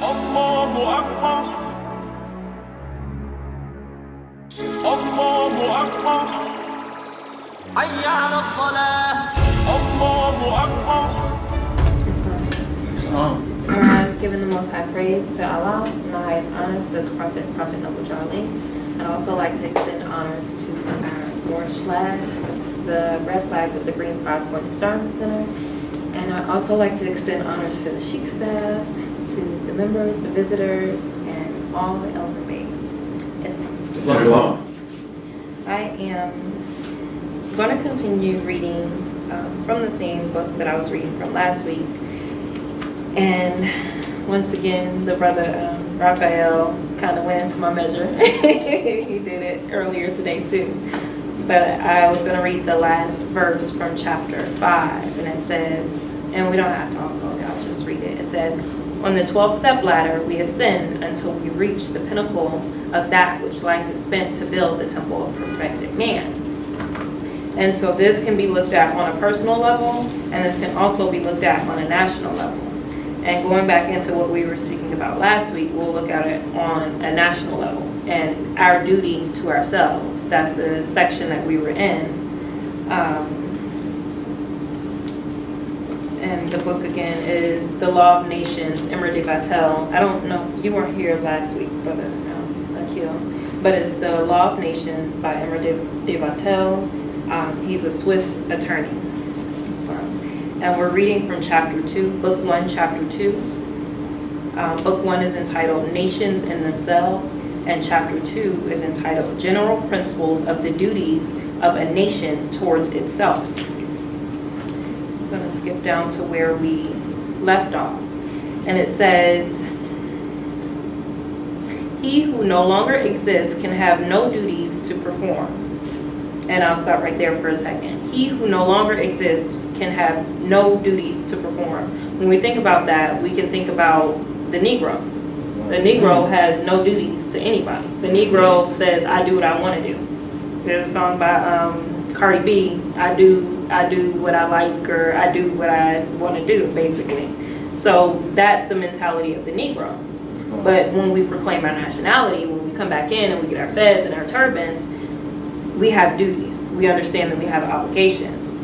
Allahu Akbar. Allahu Akbar. Hayya ala salah. Allahu Akbar. Whereas giving the most high praise to Allah and the highest honors says Prophet LamadahYah Bey. I'd also like to extend honors to our orange flag, the red flag with the green 5-pointed star in the center. And I'd also like to extend honors to the Sheikh staff, to the members, the visitors, and all the L's and Bays. Islam. I am going to continue reading from the same book that I was reading from last week. And once again, the brother Raphael kind of went into my measure. He did it earlier today too. But I was going to read the last verse from chapter 5, and it says, and we don't have to all go, I'll just read it. It says, on the 12-step ladder, we ascend until we reach the pinnacle of that which life is spent to build the temple of perfected man. And so this can be looked at on a personal level, and this can also be looked at on a national level. And going back into what we were speaking about last week, we'll look at it on a national level and our duty to ourselves. That's the section that we were in. And the book again is The Law of Nations, Imre de Vattel. I don't know, you weren't here last week, Brother Akil, but it's The Law of Nations by Imre de Vattel. He's a Swiss attorney. And we're reading from chapter 2, book 1, chapter 2. Book 1 is entitled Nations in Themselves, and chapter 2 is entitled General Principles of the Duties of a Nation Towards Itself. I'm going to skip down to where we left off. And it says, he who no longer exists can have no duties to perform. And I'll stop right there for a second. He who no longer exists can have no duties to perform. When we think about that, we can think about the Negro. The Negro has no duties to anybody. The Negro says, I do what I want to do. There's a song by Cardi B, I do what I like, or I do what I want to do, basically. So that's the mentality of the Negro. But when we proclaim our nationality, when we come back in and we get our fez and our turbans, we have duties. We understand that we have obligations.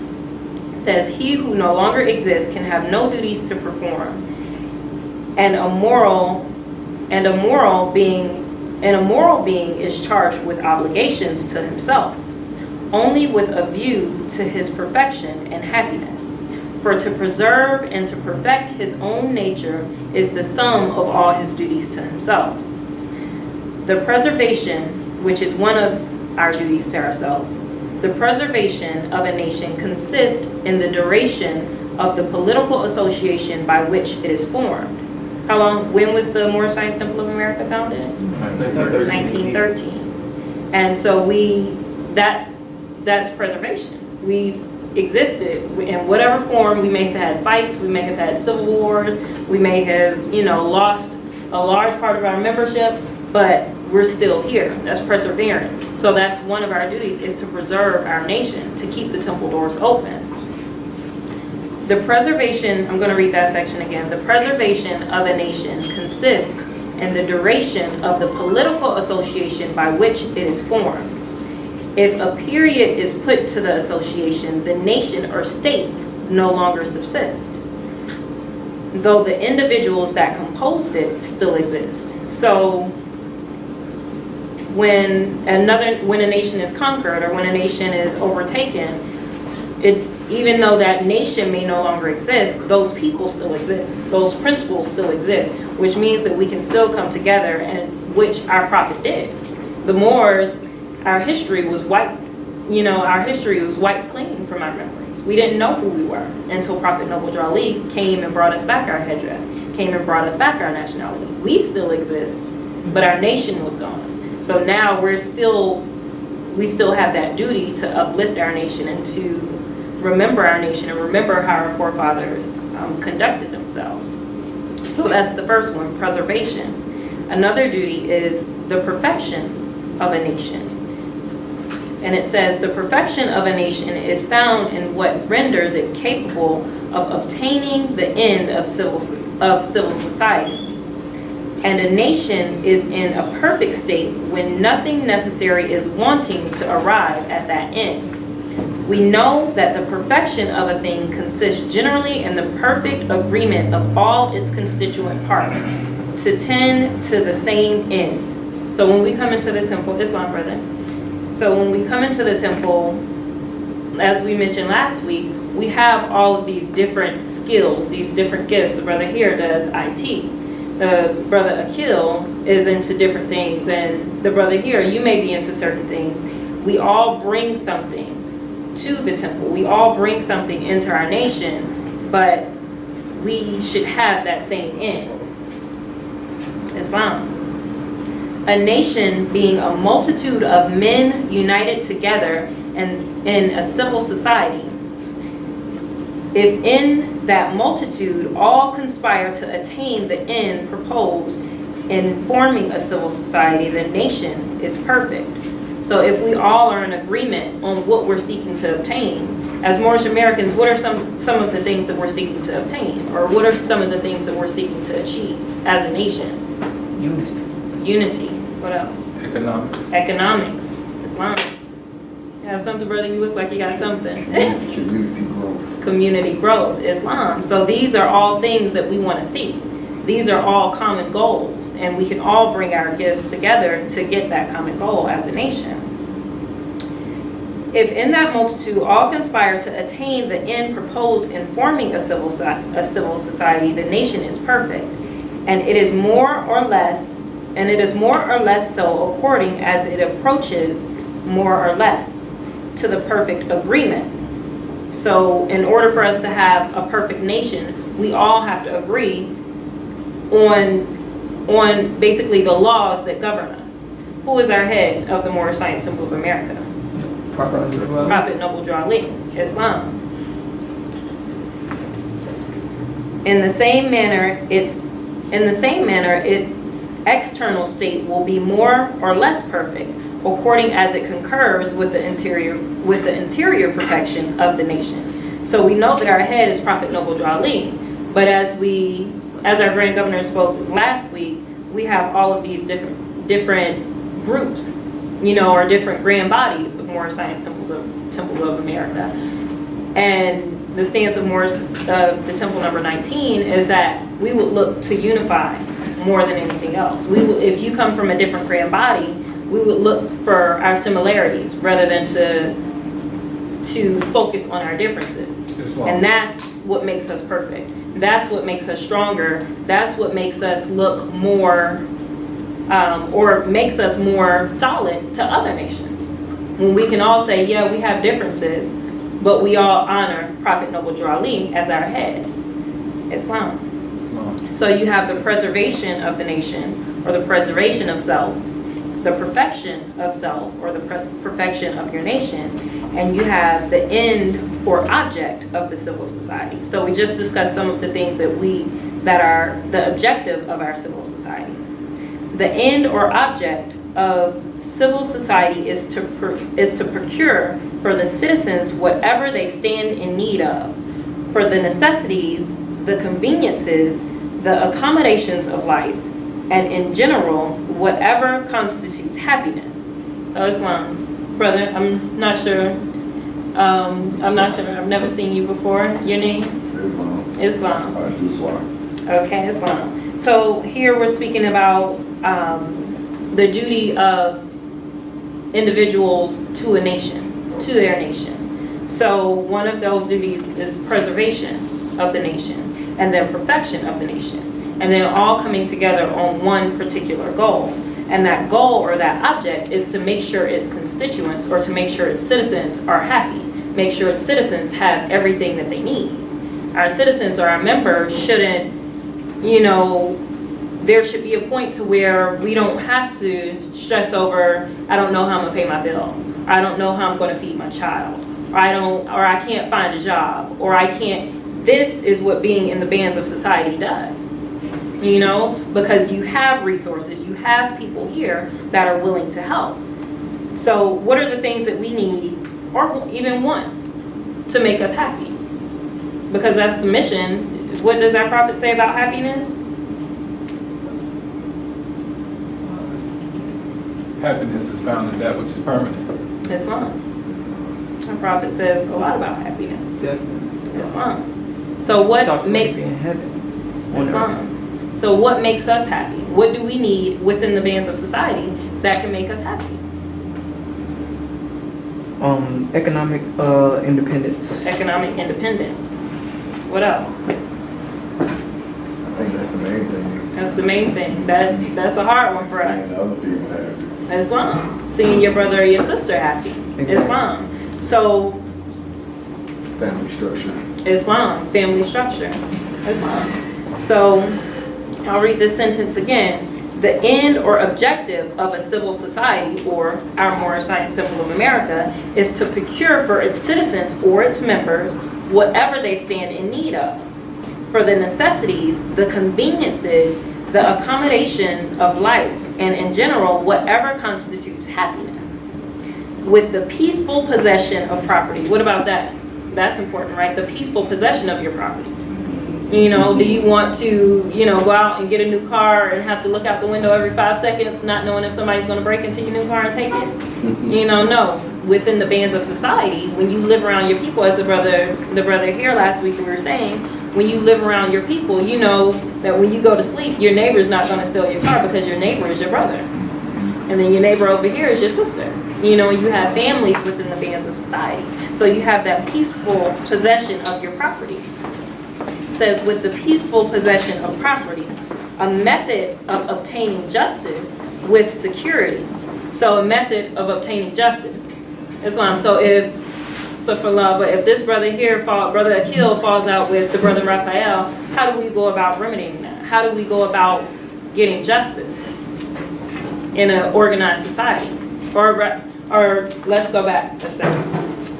It says, he who no longer exists can have no duties to perform. And a moral being is charged with obligations to himself, only with a view to his perfection and happiness. For to preserve and to perfect his own nature is the sum of all his duties to himself. The preservation, which is one of our duties to ourselves, the preservation of a nation consists in the duration of the political association by which it is formed. When was the Moorish Science Temple of America founded? 1913. And so that's preservation. We've existed in whatever form. We may have had fights, we may have had civil wars, we may have, lost a large part of our membership, but we're still here. That's perseverance. So that's one of our duties, is to preserve our nation, to keep the temple doors open. The preservation, I'm going to read that section again. The preservation of a nation consists in the duration of the political association by which it is formed. If a period is put to the association, the nation or state no longer subsists, though the individuals that composed it still exist. So when a nation is conquered or when a nation is overtaken, even though that nation may no longer exist, those people still exist. Those principles still exist, which means that we can still come together, and which our prophet did. The Moors, our history was wiped. Our history was wiped clean from our memories. We didn't know who we were until Prophet LamadahYah Bey came and brought us back our headdress, came and brought us back our nationality. We still exist, but our nation was gone. So now we still have that duty to uplift our nation and to remember our nation and remember how our forefathers conducted themselves. So that's the first one, preservation. Another duty is the perfection of a nation. And it says, the perfection of a nation is found in what renders it capable of obtaining the end of civil society. And a nation is in a perfect state when nothing necessary is wanting to arrive at that end. We know that the perfection of a thing consists generally in the perfect agreement of all its constituent parts to tend to the same end. So when we come into the temple, Islam, brother. So when we come into the temple, as we mentioned last week, we have all of these different skills, these different gifts. The brother here does IT. The brother Akil is into different things, and the brother here, you may be into certain things. We all bring something to the temple. We all bring something into our nation, but we should have that same end. Islam. A nation being a multitude of men united together and in a civil society. If in that multitude all conspire to attain the end proposed in forming a civil society, the nation is perfect. So if we all are in agreement on what we're seeking to obtain, as Moorish Americans, what are some of the things that we're seeking to obtain? Or what are some of the things that we're seeking to achieve as a nation? Unity. What else? Economics. Islam. You have something, brother? You look like you got something. Community growth. Community growth. Islam. So these are all things that we want to see. These are all common goals, and we can all bring our gifts together to get that common goal as a nation. If in that multitude all conspire to attain the end proposed in forming a civil society, the nation is perfect, and it is more or less so according as it approaches more or less to the perfect agreement. So in order for us to have a perfect nation, we all have to agree on basically the laws that govern us. Who is our head of the Moorish Science Temple of America? Prophet Noble Drew Ali, Islam. In the same manner, its external state will be more or less perfect, according as it concurs with the interior perfection of the nation. So we know that our head is Prophet Noble Drew Ali, but as our Grand Governor spoke last week, we have all of these different groups, or different grand bodies of Moorish Science Temple of America. And the stance of the Temple number 19 is that we would look to unify more than anything else. If you come from a different grand body, we would look for our similarities rather than to focus on our differences. And that's what makes us perfect. That's what makes us stronger. That's what makes us look more, or makes us more solid to other nations. When we can all say, yeah, we have differences, but we all honor Prophet Noble Drew Ali as our head. Islam. So you have the preservation of the nation, or the preservation of self, the perfection of self, or the perfection of your nation, and you have the end or object of the civil society. So we just discussed some of the things that are the objective of our civil society. The end or object of civil society is to procure for the citizens whatever they stand in need of, for the necessities, the conveniences, the accommodations of life, and in general, whatever constitutes happiness. Oh, Islam. Brother, I'm not sure. I've never seen you before. Your name? Islam. Islam. Okay, Islam. So here we're speaking about the duty of individuals to a nation, to their nation. So one of those duties is preservation of the nation, and then perfection of the nation, and then all coming together on one particular goal. And that goal or that object is to make sure its constituents, or to make sure its citizens are happy, make sure its citizens have everything that they need. Our citizens or our members shouldn't, there should be a point to where we don't have to stress over, I don't know how I'm gonna pay my bill, or I don't know how I'm gonna feed my child, or I can't find a job, or I can't. This is what being in the bands of society does. Because you have resources, you have people here that are willing to help. So what are the things that we need, or even want, to make us happy? Because that's the mission. What does our prophet say about happiness? happiness is found in that which is permanent. Islam. The Prophet says a lot about happiness. Definitely. Islam. So what Talks about makes being in heaven. Islam? So what makes us happy? What do we need within the bands of society that can make us happy? Economic independence. Economic independence. What else? I think that's the main thing. That's the main thing. That's a hard one for us. Seeing other people happy. Islam. Seeing your brother or your sister happy. Islam. So Family structure. Islam, family structure, Islam. So I'll read this sentence again. The end or objective of a civil society, or our moral science symbol of America, is to procure for its citizens or its members whatever they stand in need of, for the necessities, the conveniences, the accommodation of life, and in general, whatever constitutes happiness, with the peaceful possession of property. What about that? That's important, right? The peaceful possession of your property. You know, do you want to, go out and get a new car and have to look out the window every 5 seconds, not knowing if somebody's going to break into your new car and take it? No. Within the bands of society, when you live around your people, as the brother here last week we were saying, when you live around your people, you know that when you go to sleep, your neighbor's not going to steal your car because your neighbor is your brother. And then your neighbor over here is your sister. You have families within the bands of society. So you have that peaceful possession of your property. It says, with the peaceful possession of property, a method of obtaining justice with security. So a method of obtaining justice. Islam. So if this brother here, brother Akil, falls out with the brother Raphael, how do we go about remedying that? How do we go about getting justice in an organized society? Or let's go back a second.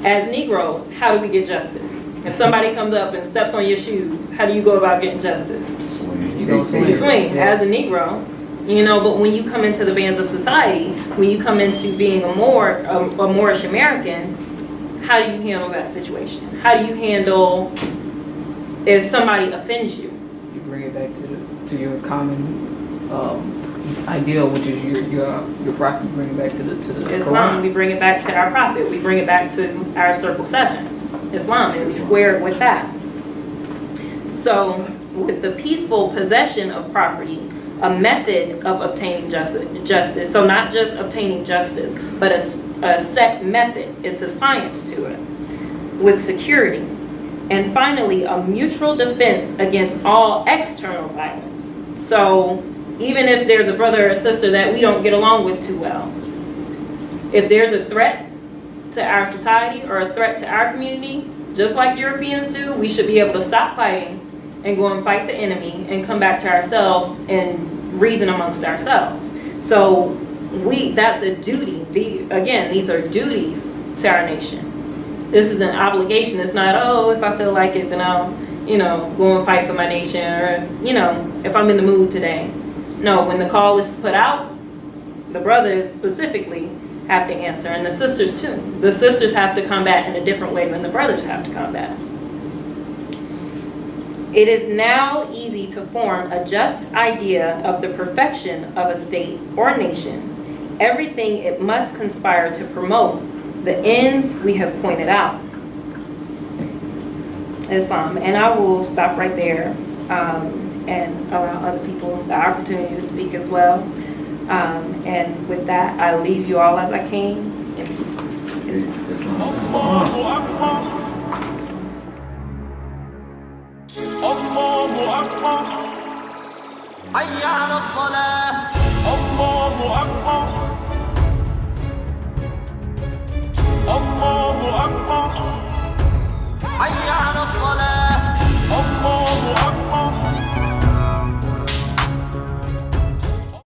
As Negroes, how do we get justice? If somebody comes up and steps on your shoes, how do you go about getting justice? Swing. You go swing. You swing as a Negro. But when you come into the bands of society, when you come into being a Moorish American, how do you handle that situation? How do you handle if somebody offends you? You bring it back to your common ideal, which is your prophet. You bring it back to the Islam. Quran. We bring it back to our prophet. We bring it back to our circle 7. Islam, and square it with that. So, with the peaceful possession of property, a method of obtaining justice. So not just obtaining justice, but a set method. It's a science to it. With security. And finally, a mutual defense against all external violence. So even if there's a brother or sister that we don't get along with too well, if there's a threat to our society or a threat to our community, just like Europeans do, we should be able to stop fighting and go and fight the enemy and come back to ourselves and reason amongst ourselves. So that's a duty. These are duties to our nation. This is an obligation. It's not, if I feel like it, then I'll, go and fight for my nation, or, if I'm in the mood today. No, when the call is put out, the brothers specifically have to answer, and the sisters too. The sisters have to combat in a different way than the brothers have to combat. It is now easy to form a just idea of the perfection of a state or nation, everything it must conspire to promote, the ends we have pointed out. Islam. And I will stop right there and allow other people the opportunity to speak as well. And with that, I leave you all as I came in peace. Allahu Akbar. Allahu Akbar. Hayya ala salah. Allahu Akbar.